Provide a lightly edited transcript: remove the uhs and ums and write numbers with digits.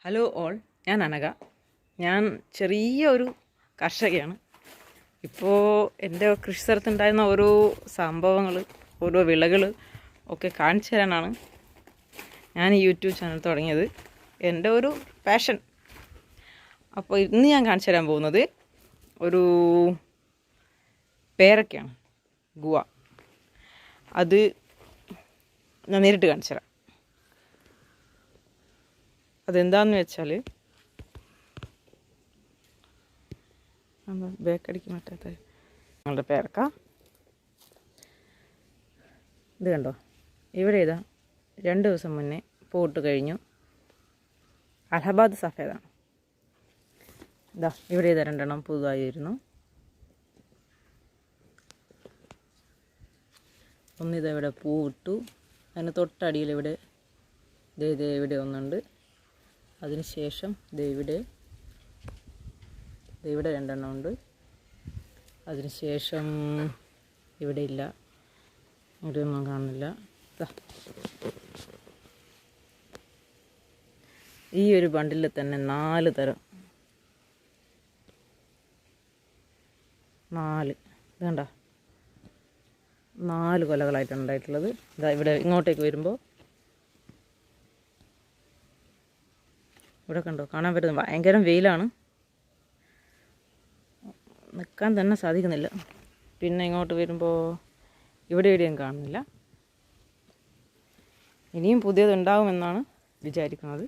Hello all, ഞാൻ അനഘ. ഞാൻ ചെറിയ ഒരു കർഷകയാണ്. ഇപ്പോൾ എൻ്റെ കൃഷി സ്ഥലത്തുണ്ടായിരുന്ന ഓരോ സംഭവങ്ങൾ, ഓരോ വിളകൾ ഒക്കെ കാണിച്ചു തരാനാണ് ഞാൻ ഈ യൂട്യൂബ് ചാനൽ തുടങ്ങിയത്. എൻ്റെ ഒരു പാഷൻ. അപ്പോൾ ഇന്ന് ഞാൻ കാണിച്ചു തരാൻ പോകുന്നത് ഒരു പേരക്കയാണ്, ഗുവ. അത് ഞാൻ നേരിട്ട് കാണിച്ചു തരാം. അതെന്താണെന്ന് വെച്ചാൽ, ബേക്കടിക്ക് പറ്റാത്ത ഞങ്ങളുടെ പേരക്ക ഇത് കണ്ടോ. ഇവിടെ ഇതാ 2 ദിവസം മുന്നേ പൂട്ട് കഴിഞ്ഞു. അലഹബാദ് സഫേദാണ്. ഇതാ ഇവിടെ ഇതാ 2 എണ്ണം പുതുതായി വരുന്നു. ഒന്നിതാ ഇവിടെ പൂവിട്ടു. അതിന് തൊട്ടടിയിൽ ഇവിടെ ഇവിടെ ഒന്നുണ്ട്. അതിന് ശേഷം ഇവിടെ 2 എണ്ണം ഉണ്ട്. അതിന് ശേഷം ഇവിടെ ഇല്ല, ഇവിടെ ഒന്നും കാണുന്നില്ല. ഈ ഒരു ബണ്ടിൽ തന്നെ 4 തരം, 4 ഇത് കണ്ടോ, 4 കൊലകളായിട്ടാണ് ഉണ്ടായിട്ടുള്ളത്. ഇതാ ഇവിടെ ഇങ്ങോട്ടേക്ക് വരുമ്പോൾ ഇവിടെ കണ്ടോ, കാണാൻ പറ്റുന്നത് ഭയങ്കര വെയിലാണ്, നിൽക്കാൻ തന്നെ സാധിക്കുന്നില്ല. പിന്നെ ഇങ്ങോട്ട് വരുമ്പോൾ ഇവിടെ എവിടെയും കാണുന്നില്ല. ഇനിയും പുതിയതുണ്ടാവുമെന്നാണ് വിചാരിക്കുന്നത്.